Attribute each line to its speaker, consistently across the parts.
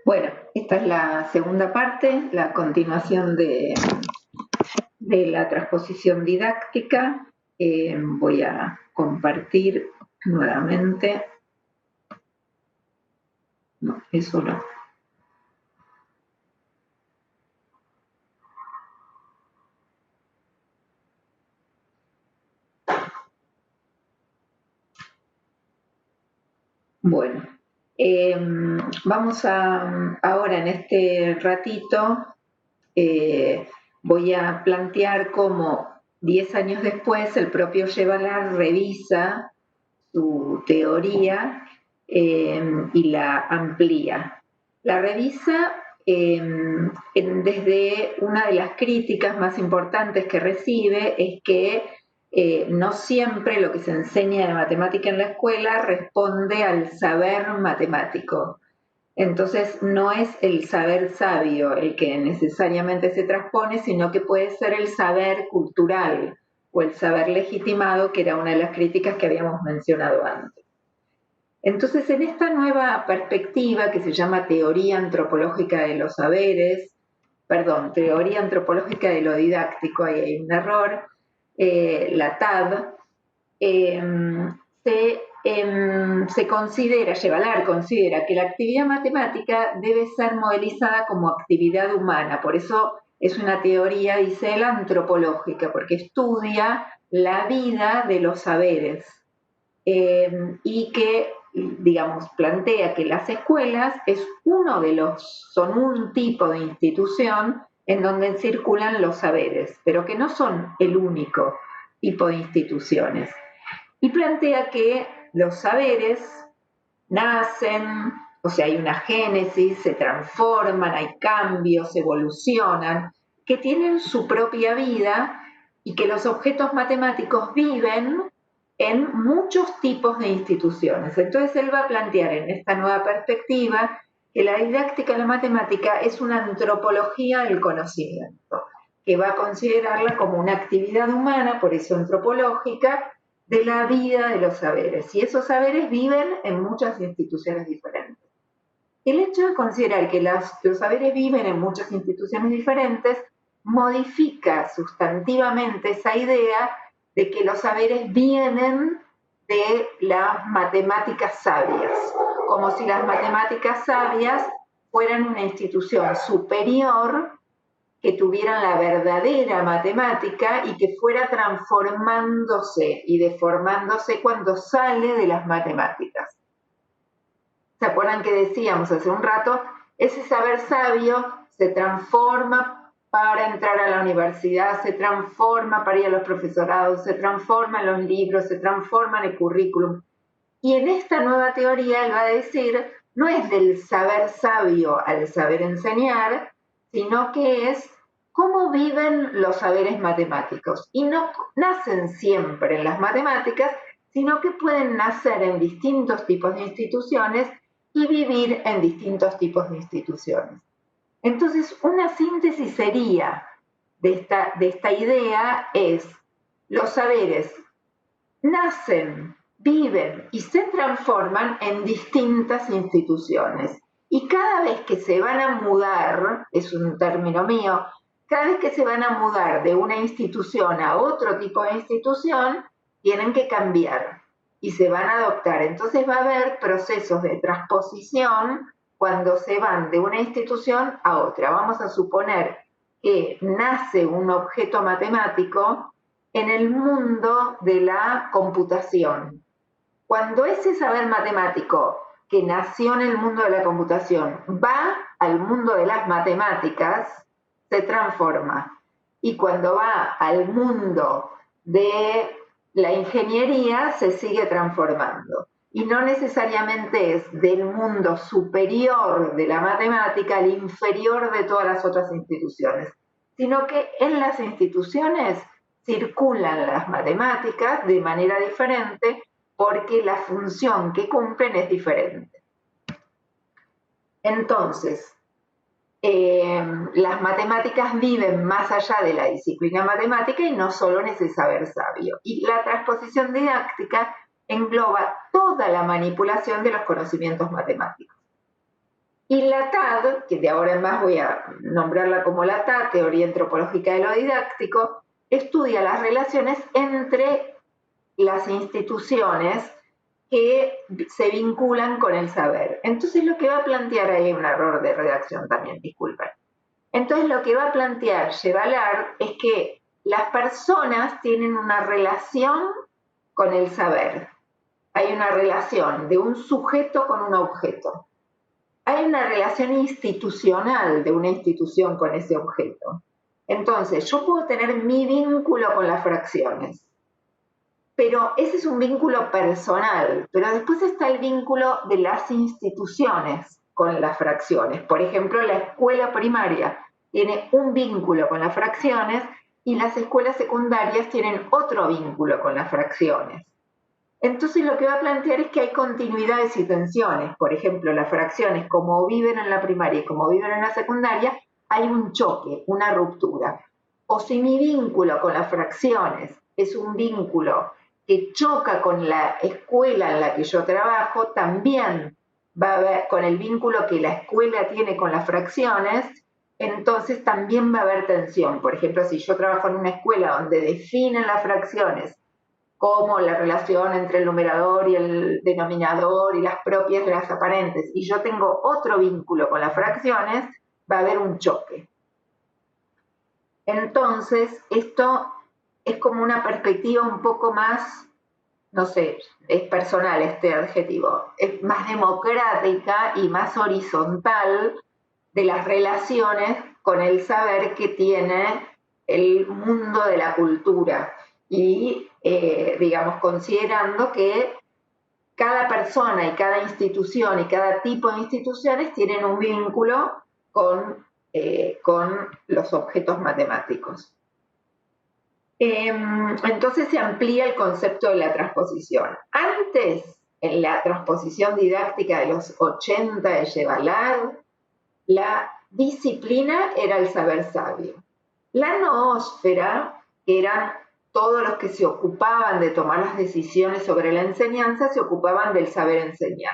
Speaker 1: Bueno, esta es la segunda parte, la continuación de la transposición didáctica. Voy a compartir nuevamente. No, eso no. Bueno, vamos ahora en este ratito, voy a plantear cómo 10 años después el propio Yevalar revisa su teoría y la amplía. La revisa desde una de las críticas más importantes que recibe es que no siempre lo que se enseña de matemática en la escuela responde al saber matemático. Entonces no es el saber sabio el que necesariamente se transpone, sino que puede ser el saber cultural o el saber legitimado, que era una de las críticas que habíamos mencionado antes. Entonces, en esta nueva perspectiva que se llama teoría antropológica de los saberes, teoría antropológica de lo didáctico, ahí hay un error, la TAD, se considera, Yevalar considera que la actividad matemática debe ser modelizada como actividad humana, por eso es una teoría, dice él, antropológica, porque estudia la vida de los saberes y que, digamos, plantea que las escuelas son un tipo de institución en donde circulan los saberes, pero que no son el único tipo de instituciones. Y plantea que los saberes nacen, o sea, hay una génesis, se transforman, hay cambios, evolucionan, que tienen su propia vida y que los objetos matemáticos viven en muchos tipos de instituciones. Entonces él va a plantear en esta nueva perspectiva que la didáctica de la matemática es una antropología del conocimiento, que va a considerarla como una actividad humana, por eso antropológica, de la vida de los saberes. Y esos saberes viven en muchas instituciones diferentes. El hecho de considerar que los saberes viven en muchas instituciones diferentes modifica sustantivamente esa idea de que los saberes vienen de las matemáticas sabias, como si las matemáticas sabias fueran una institución superior que tuvieran la verdadera matemática y que fuera transformándose y deformándose cuando sale de las matemáticas. ¿Se acuerdan que decíamos hace un rato? Ese saber sabio se transforma para entrar a la universidad, se transforma para ir a los profesorados, se transforma en los libros, se transforma en el currículum. Y en esta nueva teoría él va a decir, no es del saber sabio al saber enseñar, sino que es cómo viven los saberes matemáticos. Y no nacen siempre en las matemáticas, sino que pueden nacer en distintos tipos de instituciones y vivir en distintos tipos de instituciones. Entonces, una síntesis sería de esta idea es, los saberes nacen, viven y se transforman en distintas instituciones. Y cada vez que se van a mudar, es un término mío, cada vez que se van a mudar de una institución a otro tipo de institución, tienen que cambiar y se van a adoptar. Entonces va a haber procesos de transposición cuando se van de una institución a otra. Vamos a suponer que nace un objeto matemático en el mundo de la computación. Cuando ese saber matemático que nació en el mundo de la computación va al mundo de las matemáticas, se transforma. Y cuando va al mundo de la ingeniería, se sigue transformando. Y no necesariamente es del mundo superior de la matemática al inferior de todas las otras instituciones, sino que en las instituciones circulan las matemáticas de manera diferente porque la función que cumplen es diferente. Entonces, las matemáticas viven más allá de la disciplina matemática y no solo en ese saber sabio. Y la transposición didáctica engloba toda la manipulación de los conocimientos matemáticos. Y la TAD, que de ahora en más voy a nombrarla como la TAD, Teoría Antropológica de lo Didáctico, estudia las relaciones entre las instituciones que se vinculan con el saber. Entonces lo que va a plantear ahí, un error de redacción también, disculpen. Entonces lo que va a plantear Chevalard es que las personas tienen una relación con el saber. Hay una relación de un sujeto con un objeto. Hay una relación institucional de una institución con ese objeto. Entonces, yo puedo tener mi vínculo con las fracciones, pero ese es un vínculo personal, pero después está el vínculo de las instituciones con las fracciones. Por ejemplo, la escuela primaria tiene un vínculo con las fracciones y las escuelas secundarias tienen otro vínculo con las fracciones. Entonces lo que va a plantear es que hay continuidades y tensiones. Por ejemplo, las fracciones, como viven en la primaria y como viven en la secundaria, hay un choque, una ruptura. O si mi vínculo con las fracciones es un vínculo que choca con la escuela en la que yo trabajo, también va a haber, con el vínculo que la escuela tiene con las fracciones, entonces también va a haber tensión. Por ejemplo, si yo trabajo en una escuela donde definen las fracciones como la relación entre el numerador y el denominador y las propias de las aparentes, y yo tengo otro vínculo con las fracciones, va a haber un choque. Entonces, esto es como una perspectiva un poco más, no sé, es personal este adjetivo, es más democrática y más horizontal de las relaciones con el saber que tiene el mundo de la cultura y, digamos, considerando que cada persona y cada institución y cada tipo de instituciones tienen un vínculo con los objetos matemáticos. Entonces se amplía el concepto de la transposición. Antes, en la transposición didáctica de los 80 de Chevalard, la disciplina era el saber sabio. La noósfera, que eran todos los que se ocupaban de tomar las decisiones sobre la enseñanza, se ocupaban del saber enseñar.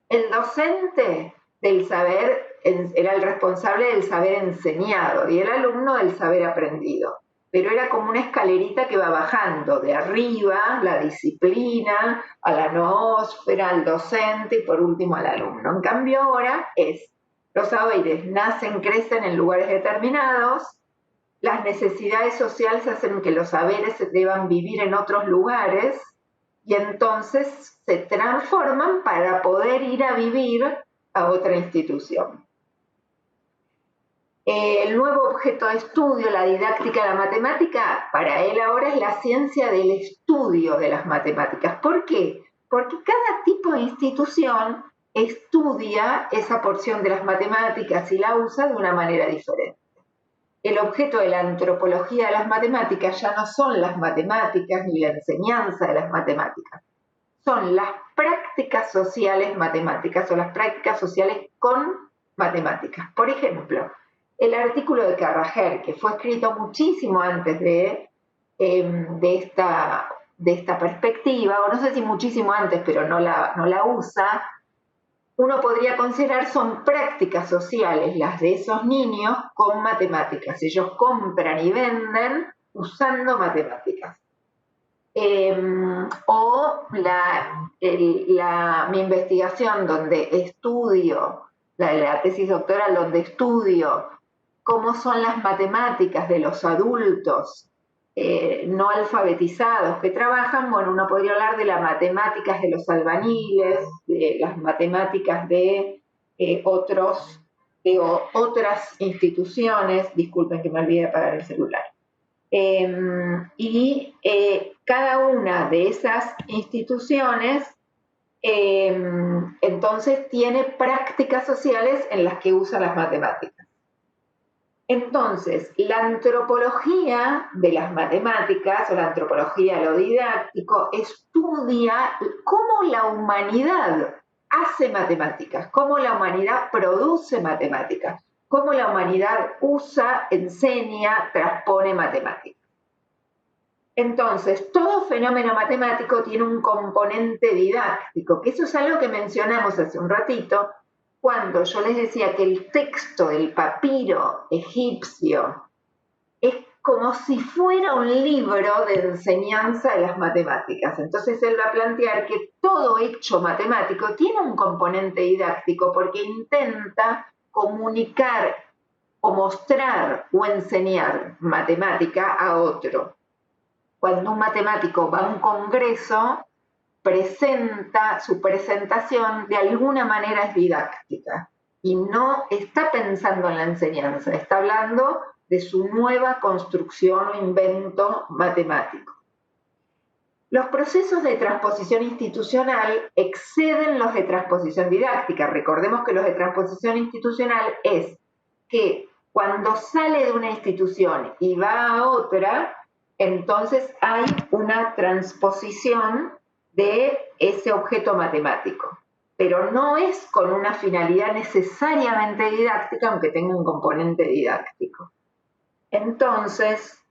Speaker 1: El docente del saber era el responsable del saber enseñado y el alumno del saber aprendido. Pero era como una escalerita que va bajando de arriba, la disciplina, a la noósfera, al docente y por último al alumno. En cambio ahora es, los saberes nacen, crecen en lugares determinados, las necesidades sociales hacen que los saberes se deban vivir en otros lugares y entonces se transforman para poder ir a vivir a otra institución. El nuevo objeto de estudio, la didáctica de la matemática, para él ahora es la ciencia del estudio de las matemáticas. ¿Por qué? Porque cada tipo de institución estudia esa porción de las matemáticas y la usa de una manera diferente. El objeto de la antropología de las matemáticas ya no son las matemáticas ni la enseñanza de las matemáticas, son las prácticas sociales matemáticas o las prácticas sociales con matemáticas. Por ejemplo, el artículo de Carrajer, que fue escrito muchísimo antes de esta perspectiva, o no sé si muchísimo antes, pero no la usa, uno podría considerar son prácticas sociales las de esos niños con matemáticas. Ellos compran y venden usando matemáticas. Mi investigación donde estudio, la tesis doctoral donde estudio cómo son las matemáticas de los adultos no alfabetizados que trabajan, bueno, uno podría hablar de las matemáticas de los albaniles, de las matemáticas de otras instituciones, disculpen que me olvidé de apagar el celular. Cada una de esas instituciones entonces tiene prácticas sociales en las que usa las matemáticas. Entonces, la antropología de las matemáticas o la antropología de lo didáctico estudia cómo la humanidad hace matemáticas, cómo la humanidad produce matemáticas, cómo la humanidad usa, enseña, transpone matemáticas. Entonces, todo fenómeno matemático tiene un componente didáctico, que eso es algo que mencionamos hace un ratito, cuando yo les decía que el texto del papiro egipcio es como si fuera un libro de enseñanza de las matemáticas. Entonces él va a plantear que todo hecho matemático tiene un componente didáctico porque intenta comunicar o mostrar o enseñar matemática a otro. Cuando un matemático va a un congreso, su presentación de alguna manera es didáctica y no está pensando en la enseñanza, está hablando de su nueva construcción o invento matemático. Los procesos de transposición institucional exceden los de transposición didáctica. Recordemos que los de transposición institucional es que cuando sale de una institución y va a otra, entonces hay una transposición de ese objeto matemático, pero no es con una finalidad necesariamente didáctica, aunque tenga un componente didáctico. Entonces,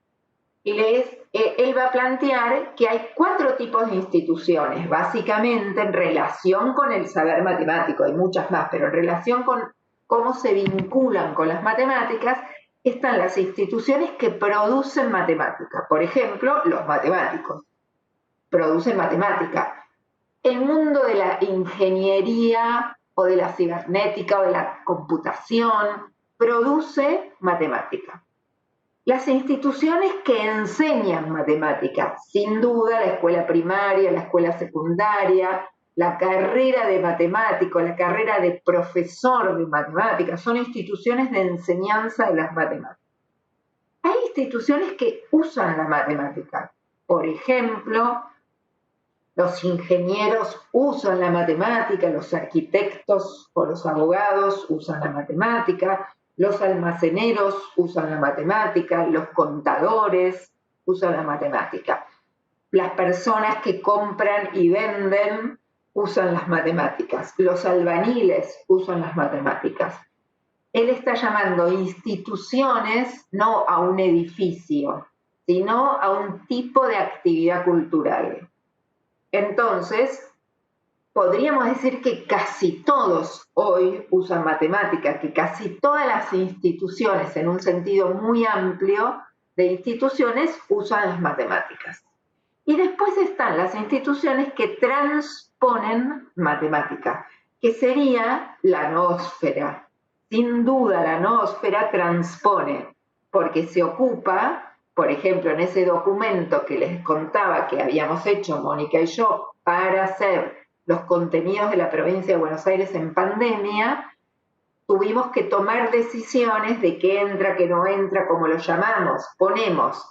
Speaker 1: él va a plantear que hay 4 tipos de instituciones, básicamente en relación con el saber matemático, hay muchas más, pero en relación con cómo se vinculan con las matemáticas, están las instituciones que producen matemática. Por ejemplo, los matemáticos producen matemática. El mundo de la ingeniería o de la cibernética o de la computación produce matemática. Las instituciones que enseñan matemática, sin duda la escuela primaria, la escuela secundaria, la carrera de matemático, la carrera de profesor de matemáticas, son instituciones de enseñanza de las matemáticas. Hay instituciones que usan la matemática. Por ejemplo, los ingenieros usan la matemática, los arquitectos o los abogados usan la matemática, los almaceneros usan la matemática, los contadores usan la matemática. Las personas que compran y venden usan las matemáticas, los albañiles usan las matemáticas. Él está llamando instituciones no a un edificio, sino a un tipo de actividad cultural. Entonces, podríamos decir que casi todos hoy usan matemáticas, que casi todas las instituciones, en un sentido muy amplio de instituciones, usan las matemáticas. Y después están las instituciones que transponen matemática, que sería la noósfera. Sin duda la noósfera transpone, porque se ocupa, por ejemplo, en ese documento que les contaba que habíamos hecho Mónica y yo para hacer los contenidos de la provincia de Buenos Aires en pandemia, tuvimos que tomar decisiones de qué entra, qué no entra, cómo lo llamamos. Ponemos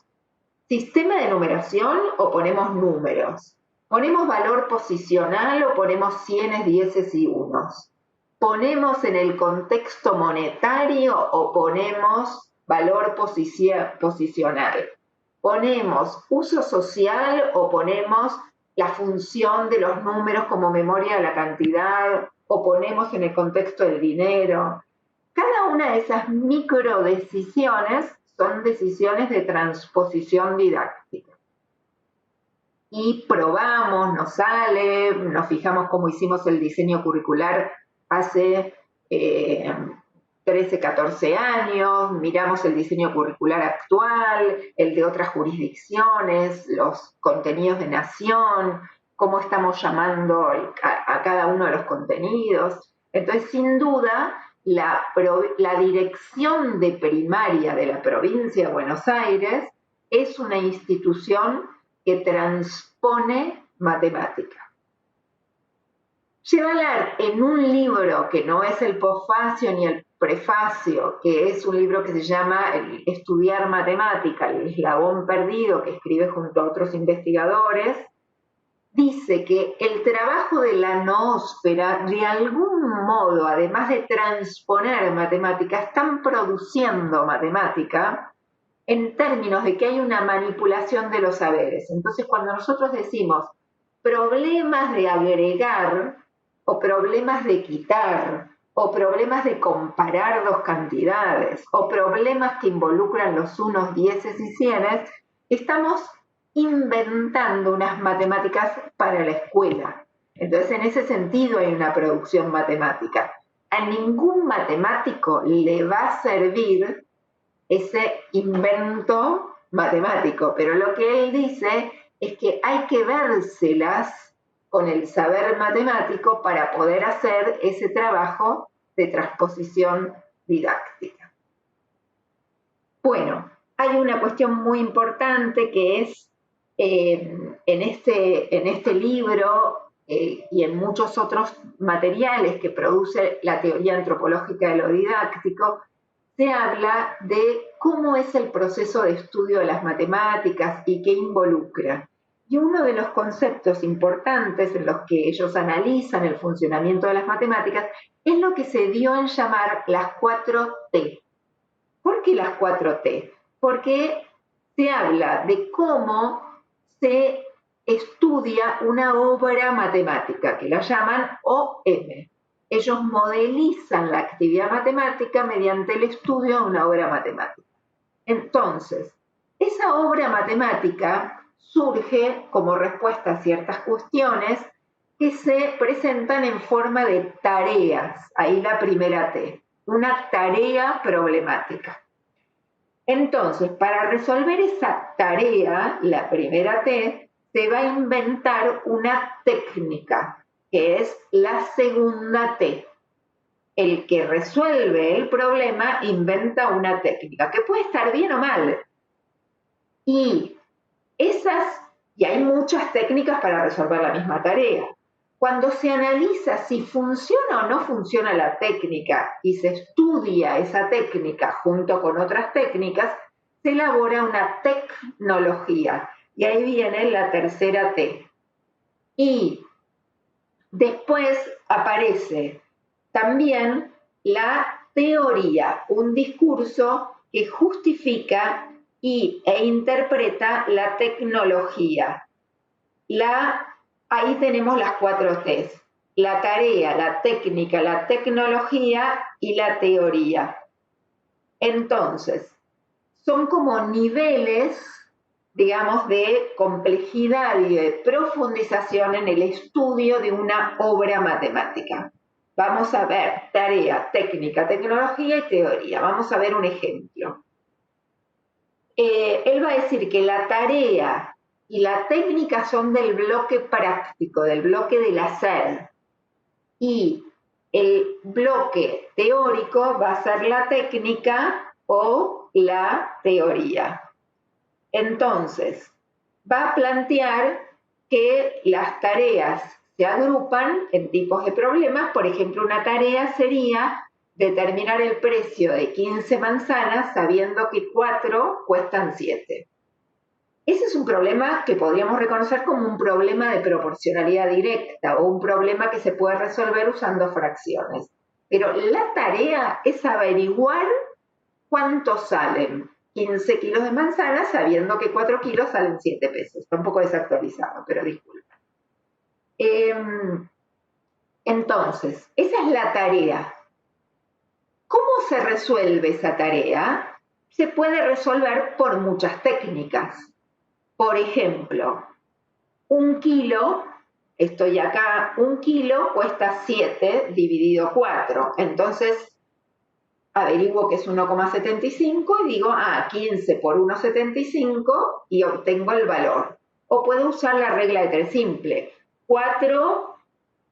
Speaker 1: sistema de numeración o ponemos números. Ponemos valor posicional o ponemos cienes, dieces y unos. Ponemos en el contexto monetario o ponemos valor posicional. Ponemos uso social o ponemos la función de los números como memoria de la cantidad o ponemos en el contexto del dinero. Cada una de esas micro decisiones son decisiones de transposición didáctica. Y probamos, nos sale, nos fijamos cómo hicimos el diseño curricular hace 13, 14 años, miramos el diseño curricular actual, el de otras jurisdicciones, los contenidos de nación, cómo estamos llamando a cada uno de los contenidos. Entonces, sin duda, la dirección de primaria de la provincia de Buenos Aires es una institución que transpone matemática. Llevalar en un libro que no es el posfacio ni el prefacio, que es un libro que se llama Estudiar Matemática, el eslabón perdido, que escribe junto a otros investigadores, dice que el trabajo de la noósfera, de algún modo, además de transponer matemática, están produciendo matemática en términos de que hay una manipulación de los saberes. Entonces, cuando nosotros decimos problemas de agregar, o problemas de quitar, o problemas de comparar dos cantidades, o problemas que involucran los unos, dieces y cienes, estamos inventando unas matemáticas para la escuela. Entonces, en ese sentido hay una producción matemática. a ningún matemático le va a servir ese invento matemático, pero lo que él dice es que hay que vérselas con el saber matemático para poder hacer ese trabajo de transposición didáctica. Bueno, hay una cuestión muy importante que es en este libro y en muchos otros materiales que produce la teoría antropológica de lo didáctico, se habla de cómo es el proceso de estudio de las matemáticas y qué involucra. Y uno de los conceptos importantes en los que ellos analizan el funcionamiento de las matemáticas es lo que se dio en llamar las 4T. ¿Por qué las 4T? Porque se habla de cómo se estudia una obra matemática, que la llaman OM. Ellos modelizan la actividad matemática mediante el estudio de una obra matemática. Entonces, esa obra matemática surge como respuesta a ciertas cuestiones que se presentan en forma de tareas. Ahí la primera T, una tarea problemática. Entonces, para resolver esa tarea, la primera T, se va a inventar una técnica, que es la segunda T. El que resuelve el problema inventa una técnica, que puede estar bien o mal. Y hay muchas técnicas para resolver la misma tarea. Cuando se analiza si funciona o no funciona la técnica y se estudia esa técnica junto con otras técnicas, se elabora una tecnología. Y ahí viene la tercera T. Y después aparece también la teoría, un discurso que justifica e interpreta la tecnología. Ahí tenemos las 4T, la tarea, la técnica, la tecnología y la teoría. Entonces, son como niveles, digamos, de complejidad y de profundización en el estudio de una obra matemática. Vamos a ver tarea, técnica, tecnología y teoría. Vamos a ver un ejemplo. Él va a decir que la tarea y la técnica son del bloque práctico, del bloque del hacer. Y el bloque teórico va a ser la técnica o la teoría. Entonces, va a plantear que las tareas se agrupan en tipos de problemas. Por ejemplo, una tarea sería determinar el precio de 15 manzanas sabiendo que 4 cuestan 7. Ese es un problema que podríamos reconocer como un problema de proporcionalidad directa o un problema que se puede resolver usando fracciones. Pero la tarea es averiguar cuánto salen 15 kilos de manzanas sabiendo que 4 kilos salen 7 pesos. Está un poco desactualizado, pero disculpa. Entonces, esa es la tarea. ¿Cómo se resuelve esa tarea? Se puede resolver por muchas técnicas. Por ejemplo, 1 kilo, estoy acá, 1 kilo cuesta 7 dividido 4. Entonces, averiguo que es 1,75 y digo, 15 por 1,75 y obtengo el valor. O puedo usar la regla de 3 simple. 4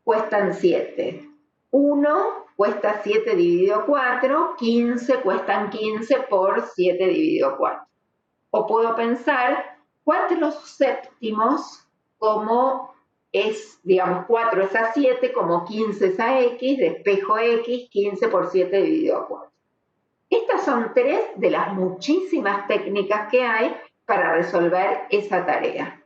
Speaker 1: cuestan 7. 1 cuesta 7 dividido 4, 15 cuestan 15 por 7 dividido 4. O puedo pensar 4 séptimos como es, digamos, 4 es a 7, como 15 es a x, despejo x, 15 por 7 dividido a 4. Estas son 3 de las muchísimas técnicas que hay para resolver esa tarea.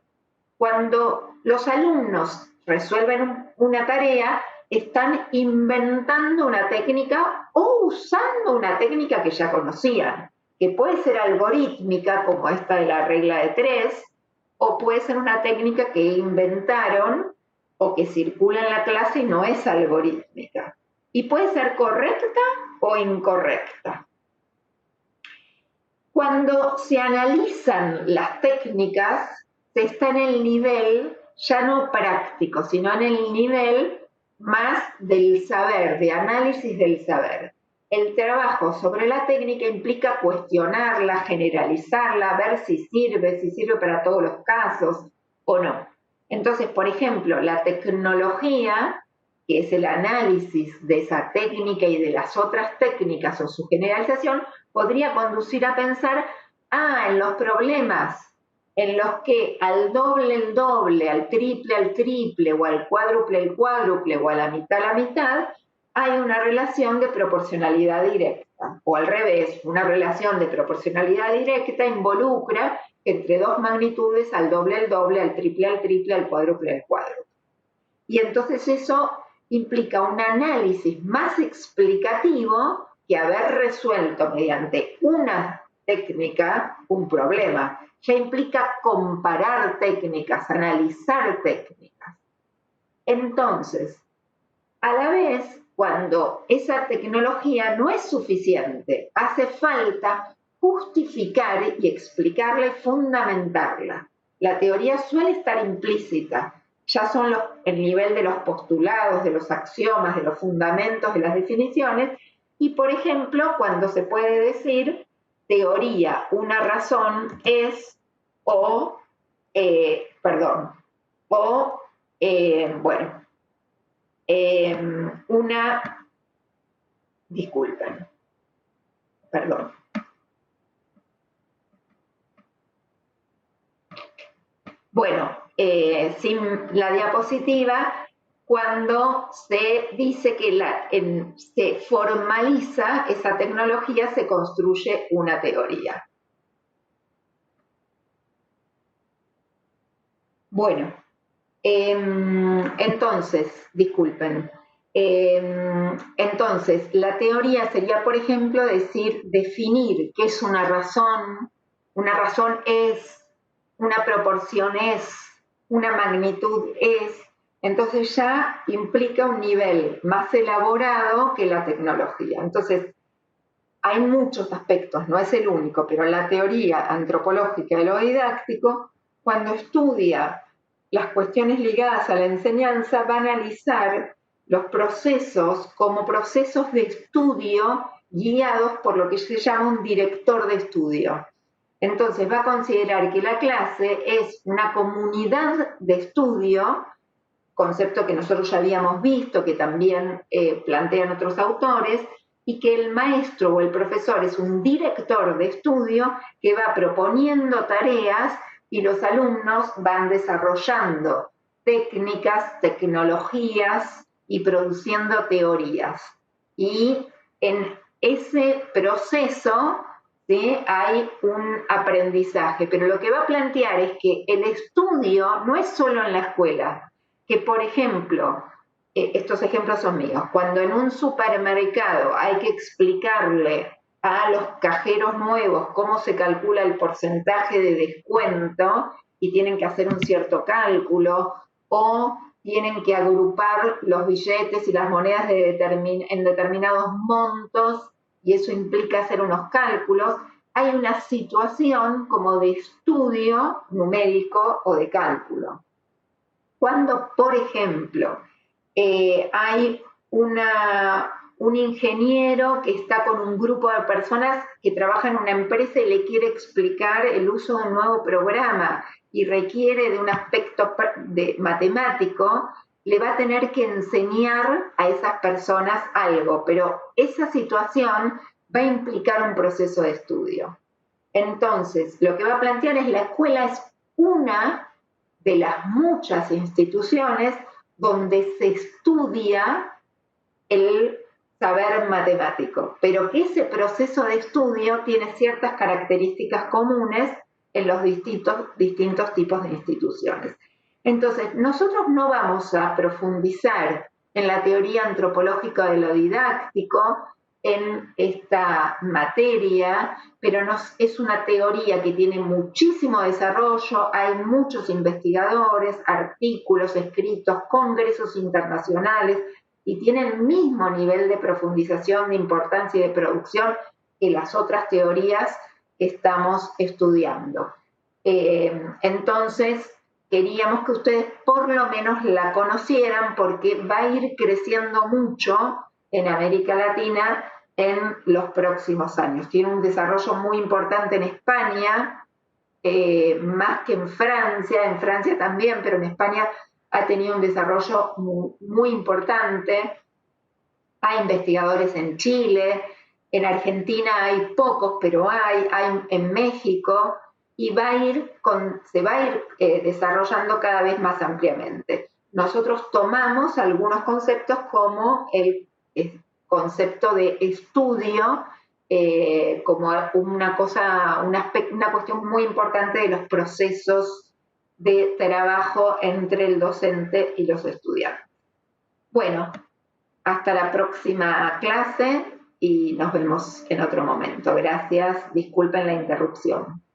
Speaker 1: Cuando los alumnos resuelven una tarea, están inventando una técnica o usando una técnica que ya conocían, que puede ser algorítmica, como esta de la regla de 3, o puede ser una técnica que inventaron o que circula en la clase y no es algorítmica. Y puede ser correcta o incorrecta. Cuando se analizan las técnicas, se está en el nivel ya no práctico, sino en el nivel más del saber, de análisis del saber. El trabajo sobre la técnica implica cuestionarla, generalizarla, ver si sirve para todos los casos o no. Entonces, por ejemplo, la tecnología, que es el análisis de esa técnica y de las otras técnicas o su generalización, podría conducir a pensar, en los problemas en los que al doble el doble, al triple, o al cuádruple el cuádruple, o a la mitad, hay una relación de proporcionalidad directa. O al revés, una relación de proporcionalidad directa involucra que entre dos magnitudes, al doble el doble, al triple, al cuádruple el cuádruple. Y entonces eso implica un análisis más explicativo que haber resuelto mediante una técnica un problema. Ya implica comparar técnicas, analizar técnicas. Entonces, a la vez, cuando esa tecnología no es suficiente, hace falta justificar y explicarla y fundamentarla. La teoría suele estar implícita, ya son el nivel de los postulados, de los axiomas, de los fundamentos, de las definiciones, y por ejemplo, cuando se puede decir teoría, una razón es disculpen, perdón. Bueno, sin la diapositiva, cuando se dice que se formaliza esa tecnología, se construye una teoría. Bueno, entonces, disculpen. Entonces, la teoría sería, por ejemplo, definir qué es una razón es, una proporción es, una magnitud es. Entonces ya implica un nivel más elaborado que la tecnología. Entonces, hay muchos aspectos, no es el único, pero la teoría antropológica de lo didáctico, cuando estudia las cuestiones ligadas a la enseñanza, va a analizar los procesos como procesos de estudio guiados por lo que se llama un director de estudio. Entonces va a considerar que la clase es una comunidad de estudio, concepto que nosotros ya habíamos visto, que también plantean otros autores, y que el maestro o el profesor es un director de estudio que va proponiendo tareas y los alumnos van desarrollando técnicas, tecnologías y produciendo teorías. Y en ese proceso, ¿sí?, hay un aprendizaje, pero lo que va a plantear es que el estudio no es solo en la escuela, que por ejemplo, estos ejemplos son míos, cuando en un supermercado hay que explicarle a los cajeros nuevos cómo se calcula el porcentaje de descuento y tienen que hacer un cierto cálculo, o tienen que agrupar los billetes y las monedas en determinados montos, y eso implica hacer unos cálculos, hay una situación como de estudio numérico o de cálculo. Cuando, por ejemplo, hay un ingeniero que está con un grupo de personas que trabaja en una empresa y le quiere explicar el uso de un nuevo programa y requiere de un aspecto matemático, le va a tener que enseñar a esas personas algo, pero esa situación va a implicar un proceso de estudio. Entonces, lo que va a plantear es la escuela es una de las muchas instituciones donde se estudia el saber matemático, pero que ese proceso de estudio tiene ciertas características comunes en los distintos tipos de instituciones. Entonces, nosotros no vamos a profundizar en la teoría antropológica de lo didáctico, en esta materia, pero es una teoría que tiene muchísimo desarrollo, hay muchos investigadores, artículos escritos, congresos internacionales, y tiene el mismo nivel de profundización, de importancia y de producción que las otras teorías que estamos estudiando. Entonces, queríamos que ustedes por lo menos la conocieran porque va a ir creciendo mucho en América Latina en los próximos años. Tiene un desarrollo muy importante en España, más que en Francia también, pero en España ha tenido un desarrollo muy importante. Hay investigadores en Chile, en Argentina hay pocos, pero hay en México, y se va a ir desarrollando cada vez más ampliamente. Nosotros tomamos algunos conceptos como el concepto de estudio, como una cuestión muy importante de los procesos de trabajo entre el docente y los estudiantes. Bueno, hasta la próxima clase y nos vemos en otro momento. Gracias, disculpen la interrupción.